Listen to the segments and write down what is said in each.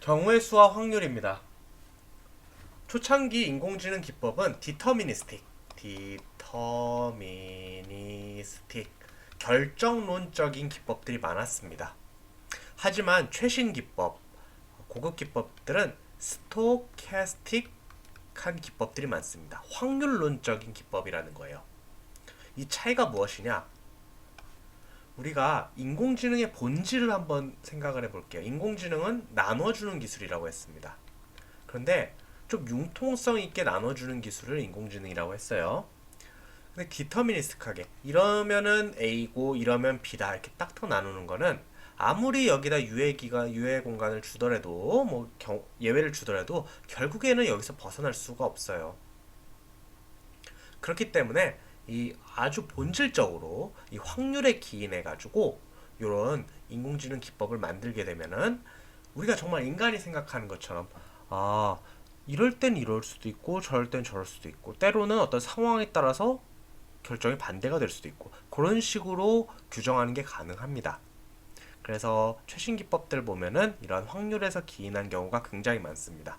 경우의 수와 확률입니다. 초창기 인공지능 기법은 디터미니스틱, 결정론적인 기법들이 많았습니다. 하지만 최신 기법, 고급 기법들은 스토캐스틱한 기법들이 많습니다. 확률론적인 기법이라는 거예요. 이 차이가 무엇이냐? 우리가 인공지능의 본질을 한번 생각을 해볼게요. 인공지능은 나눠주는 기술이라고 했습니다. 그런데 좀 융통성 있게 나눠주는 기술을 인공지능이라고 했어요. 근데 디터미니스틱하게 이러면은 A고 이러면 B다 이렇게 딱딱 나누는 거는 아무리 여기다 유해 공간을 주더라도 예외를 주더라도 결국에는 여기서 벗어날 수가 없어요. 그렇기 때문에 이 아주 본질적으로 이 확률에 기인해 가지고 이런 인공지능 기법을 만들게 되면은 우리가 정말 인간이 생각하는 것처럼 이럴 땐 이럴 수도 있고 저럴 땐 저럴 수도 있고 때로는 어떤 상황에 따라서 결정이 반대가 될 수도 있고 그런 식으로 규정하는 게 가능합니다. 그래서 최신 기법들 보면은 이런 확률에서 기인한 경우가 굉장히 많습니다.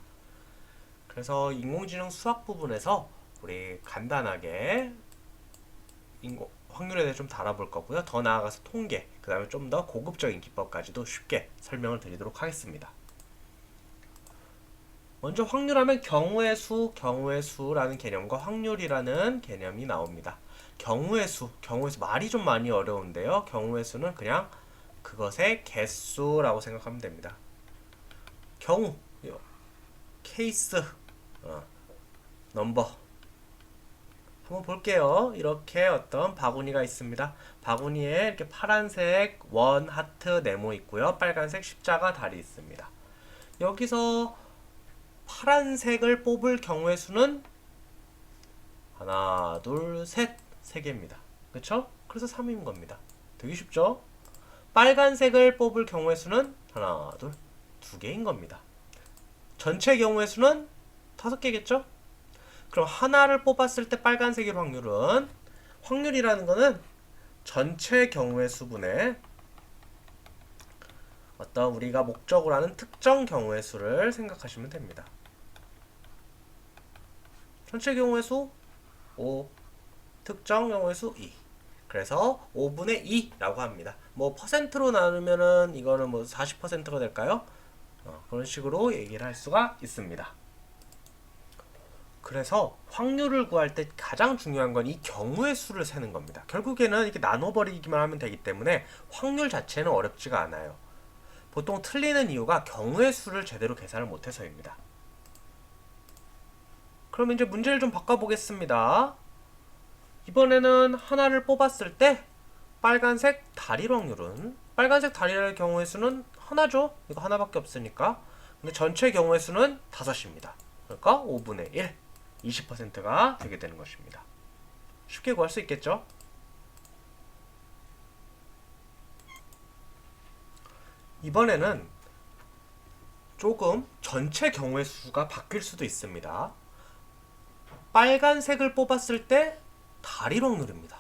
그래서 인공지능 수학 부분에서 우리 간단하게 확률에 대해 좀 다뤄볼 거고요. 더 나아가서 통계, 그 다음에 좀 더 고급적인 기법까지도 쉽게 설명을 드리도록 하겠습니다. 먼저 확률하면 경우의 수라는 개념과 확률이라는 개념이 나옵니다. 경우의 수 말이 좀 많이 어려운데요. 경우의 수는 그냥 그것의 개수라고 생각하면 됩니다. 경우, 케이스, 넘버. 한번 볼게요. 이렇게 어떤 바구니가 있습니다. 바구니에 이렇게 파란색 원, 하트, 네모 있고요. 빨간색 십자가 다리 있습니다. 여기서 파란색을 뽑을 경우의 수는 하나, 둘, 셋, 세 개입니다. 그렇죠? 그래서 3인 겁니다. 되게 쉽죠? 빨간색을 뽑을 경우의 수는 하나, 둘, 두 개인 겁니다. 전체 경우의 수는 5개겠죠? 그럼 하나를 뽑았을 때 빨간색일 확률은 확률이라는 거는 전체 경우의 수분의 어떤 우리가 목적으로 하는 특정 경우의 수를 생각하시면 됩니다. 전체 경우의 수 5, 특정 경우의 수 2. 그래서 5분의 2라고 합니다. 뭐 퍼센트로 나누면은 이거는 뭐 40%가 될까요? 그런 식으로 얘기를 할 수가 있습니다. 그래서 확률을 구할 때 가장 중요한 건 이 경우의 수를 세는 겁니다. 결국에는 이렇게 나눠버리기만 하면 되기 때문에 확률 자체는 어렵지가 않아요. 보통 틀리는 이유가 경우의 수를 제대로 계산을 못해서입니다. 그럼 이제 문제를 좀 바꿔보겠습니다. 이번에는 하나를 뽑았을 때 빨간색 다리일 확률은 빨간색 다리의 경우의 수는 하나죠. 이거 하나밖에 없으니까. 근데 전체 경우의 수는 5입니다. 그러니까 5분의 1, 20%가 되게 되는 것입니다. 쉽게 구할 수 있겠죠? 이번에는 조금 전체 경우의 수가 바뀔 수도 있습니다. 빨간색을 뽑았을 때 다리일 확률입니다.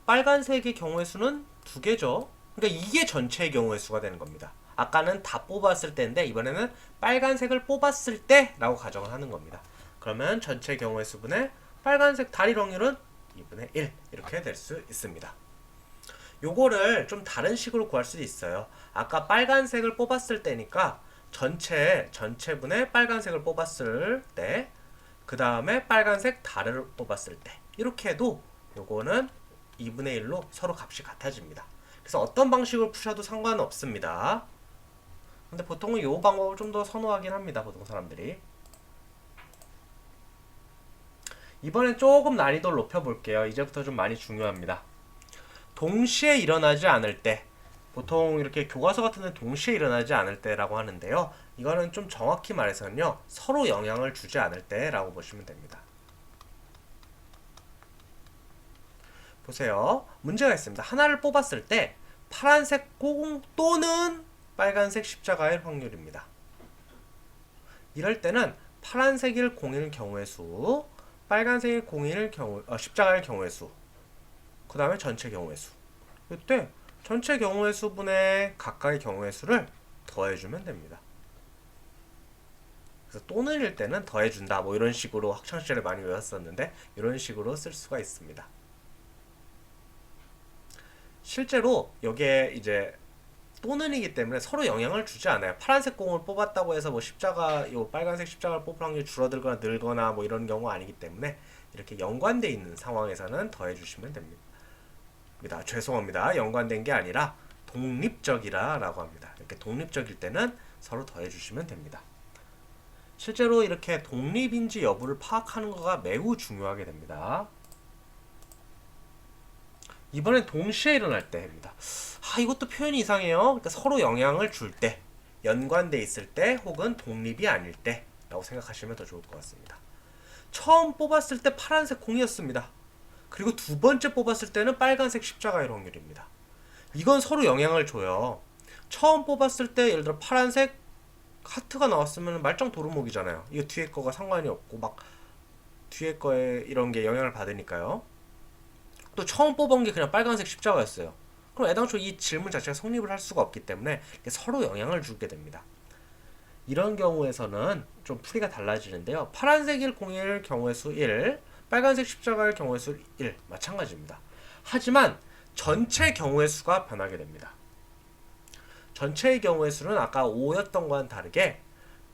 빨간색의 경우의 수는 2개죠. 그러니까 이게 전체의 경우의 수가 되는 겁니다. 아까는 다 뽑았을 때인데 이번에는 빨간색을 뽑았을 때라고 가정을 하는 겁니다. 그러면 전체 경우의 수분의 빨간색 다리일 확률은 2분의 1 이렇게 될 수 있습니다. 요거를 좀 다른 식으로 구할 수도 있어요. 아까 빨간색을 뽑았을 때니까 전체분의 빨간색을 뽑았을 때, 그 다음에 빨간색 다리를 뽑았을 때 이렇게 해도 요거는 2분의 1로 서로 값이 같아집니다. 그래서 어떤 방식으로 푸셔도 상관은 없습니다. 근데 보통은 이 방법을 좀 더 선호하긴 합니다. 보통 사람들이. 이번엔 조금 난이도를 높여볼게요. 이제부터 좀 많이 중요합니다. 동시에 일어나지 않을 때, 보통 이렇게 교과서 같은 데 동시에 일어나지 않을 때라고 하는데요. 이거는 좀 정확히 말해서는요, 서로 영향을 주지 않을 때라고 보시면 됩니다. 보세요. 문제가 있습니다. 하나를 뽑았을 때 파란색 공 또는 빨간색 십자가일 확률입니다. 이럴 때는 파란색일 공일 경우의 수, 빨간색일 공일 십자가일 경우의 수, 그 다음에 전체 경우의 수. 이때 전체 경우의 수분의 각각의 경우의 수를 더해주면 됩니다. 그래서 또는일 때는 더해준다 뭐 이런 식으로 학창시절에 많이 외웠었는데 이런 식으로 쓸 수가 있습니다. 실제로 여기에 이제 또는이기 때문에 서로 영향을 주지 않아요. 파란색 공을 뽑았다고 해서 뭐 십자가, 요 빨간색 십자가를 뽑을 확률이 줄어들거나 늘거나 뭐 이런 경우 아니기 때문에 이렇게 연관돼 있는 상황에서는 더해주시면 됩니다. 죄송합니다. 연관된 게 아니라 독립적이라고 합니다. 이렇게 독립적일 때는 서로 더해주시면 됩니다. 실제로 이렇게 독립인지 여부를 파악하는 거가 매우 중요하게 됩니다. 이번엔 동시에 일어날 때입니다. 이것도 표현이 이상해요. 그러니까 서로 영향을 줄 때, 연관돼 있을 때, 혹은 독립이 아닐 때라고 생각하시면 더 좋을 것 같습니다. 처음 뽑았을 때 파란색 공이었습니다. 그리고 두 번째 뽑았을 때는 빨간색 십자가일 확률입니다. 이건 서로 영향을 줘요. 처음 뽑았을 때 예를 들어 파란색 하트가 나왔으면 말짱 도루묵이잖아요. 이거 뒤에 거가 상관이 없고 막 뒤에 거에 이런 게 영향을 받으니까요. 또 처음 뽑은 게 그냥 빨간색 십자가였어요. 그럼 애당초 이 질문 자체가 성립을 할 수가 없기 때문에 서로 영향을 주게 됩니다. 이런 경우에서는 좀 풀이가 달라지는데요. 파란색일 공일 경우의 수 1, 빨간색 십자가일 경우의 수 1 마찬가지입니다. 하지만 전체 경우의 수가 변하게 됩니다. 전체의 경우의 수는 아까 5였던 거와는 다르게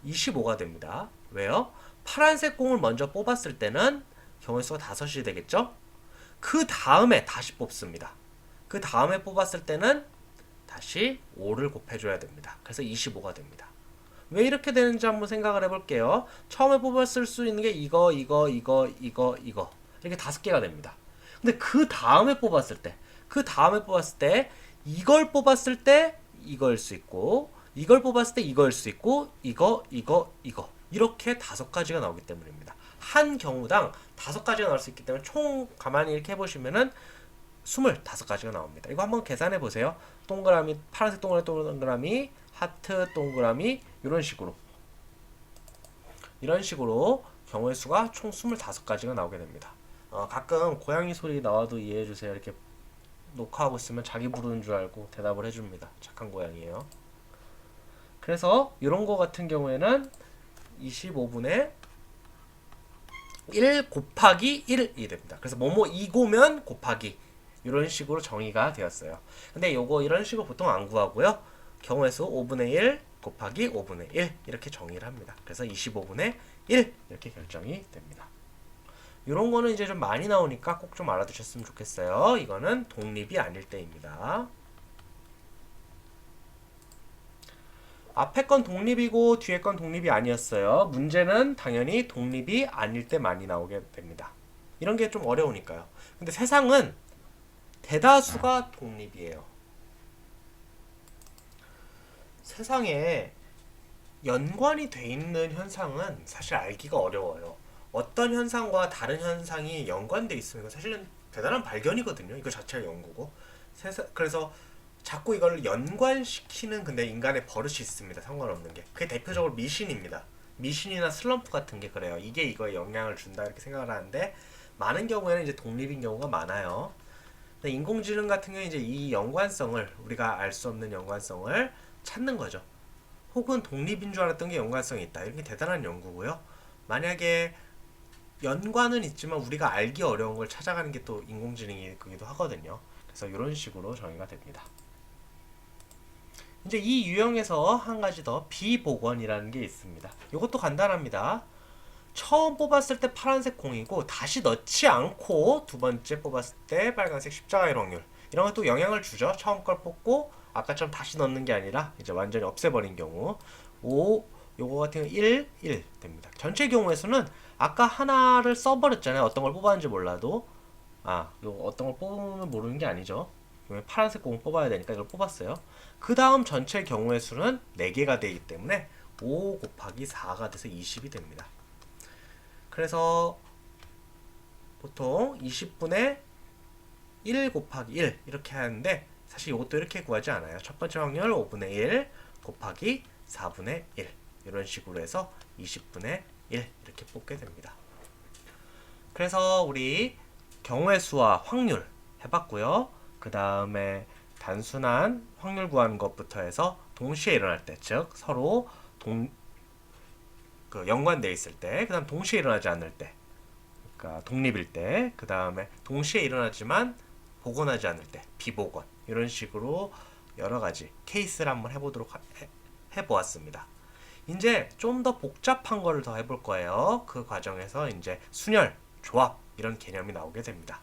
25가 됩니다. 왜요? 파란색 공을 먼저 뽑았을 때는 경우의 수가 5이 되겠죠? 그 다음에 다시 뽑습니다. 그 다음에 뽑았을 때는 다시 5를 곱해줘야 됩니다. 그래서 25가 됩니다. 왜 이렇게 되는지 한번 생각을 해볼게요. 처음에 뽑았을 수 있는 게 이거 이렇게 5개가 됩니다. 근데 그 다음에 뽑았을 때 이걸 뽑았을 때 이거일 수 있고, 이걸 뽑았을 때 이거일 수 있고, 이거 이렇게 5가지가 나오기 때문입니다. 한 경우당 5가지가 나올 수 있기 때문에 총 가만히 이렇게 해보시면은 25가지가 나옵니다. 이거 한번 계산해 보세요. 동그라미, 파란색 동그라미, 하트 동그라미 이런 식으로 경우의 수가 총 25가지가 나오게 됩니다. 가끔 고양이 소리 나와도 이해해 주세요. 이렇게 녹화하고 있으면 자기 부르는 줄 알고 대답을 해줍니다. 착한 고양이에요. 그래서 이런 거 같은 경우에는 25분의 1 곱하기 1이 됩니다. 그래서 뭐뭐 이고면 곱하기 이런 식으로 정의가 되었어요. 근데 요거 이런 식으로 보통 안 구하고요. 경우의 수 5분의 1 곱하기 5분의 1 이렇게 정의를 합니다. 그래서 25분의 1 이렇게 결정이 됩니다. 이런 거는 이제 좀 많이 나오니까 꼭 좀 알아두셨으면 좋겠어요. 이거는 독립이 아닐 때입니다. 앞에 건 독립이고 뒤에 건 독립이 아니었어요. 문제는 당연히 독립이 아닐 때 많이 나오게 됩니다. 이런 게 좀 어려우니까요. 근데 세상은 대다수가 독립이에요. 세상에 연관이 돼 있는 현상은 사실 알기가 어려워요. 어떤 현상과 다른 현상이 연관돼 있으면 사실은 대단한 발견이거든요. 이거 자체가 연구고. 그래서 자꾸 이걸 연관시키는 근데 인간의 버릇이 있습니다. 상관없는 게. 그게 대표적으로 미신입니다. 미신이나 슬럼프 같은 게 그래요. 이게 이거에 영향을 준다 이렇게 생각을 하는데 많은 경우에는 이제 독립인 경우가 많아요. 근데 인공지능 같은 경우는 이제 이 연관성을 우리가 알 수 없는 연관성을 찾는 거죠. 혹은 독립인 줄 알았던 게 연관성이 있다. 이게 대단한 연구고요. 만약에 연관은 있지만 우리가 알기 어려운 걸 찾아가는 게 또 인공지능이기도 하거든요. 그래서 이런 식으로 정의가 됩니다. 이제 이 유형에서 한 가지 더 비복원이라는 게 있습니다. 이것도 간단합니다. 처음 뽑았을 때 파란색 공이고 다시 넣지 않고 두 번째 뽑았을 때 빨간색 십자가의 확률 이런 것도 영향을 주죠. 처음 걸 뽑고 아까처럼 다시 넣는 게 아니라 이제 완전히 없애버린 경우 5 요거 같은 경우 1 됩니다. 전체 경우의 수는 아까 하나를 써버렸잖아요. 어떤 걸 뽑았는지 몰라도 요거 어떤 걸 뽑으면 모르는 게 아니죠. 파란색 공을 뽑아야 되니까 이걸 뽑았어요. 그 다음 전체 경우의 수는 4개가 되기 때문에 5 곱하기 4가 돼서 20이 됩니다. 그래서 보통 20분의 1 곱하기 1 이렇게 하는데 사실 이것도 이렇게 구하지 않아요. 첫 번째 확률 5분의 1 곱하기 4분의 1 이런 식으로 해서 20분의 1 이렇게 뽑게 됩니다. 그래서 우리 경우의 수와 확률 해봤고요. 그 다음에 단순한 확률 구하는 것부터 해서 동시에 일어날 때, 즉 서로 그 연관돼 있을 때, 그다음 동시에 일어나지 않을 때, 그러니까 독립일 때, 그다음에 동시에 일어나지만 복원하지 않을 때, 비복원 이런 식으로 여러 가지 케이스를 한번 해보았습니다. 이제 좀 더 복잡한 거를 더 해볼 거예요. 그 과정에서 이제 순열, 조합 이런 개념이 나오게 됩니다.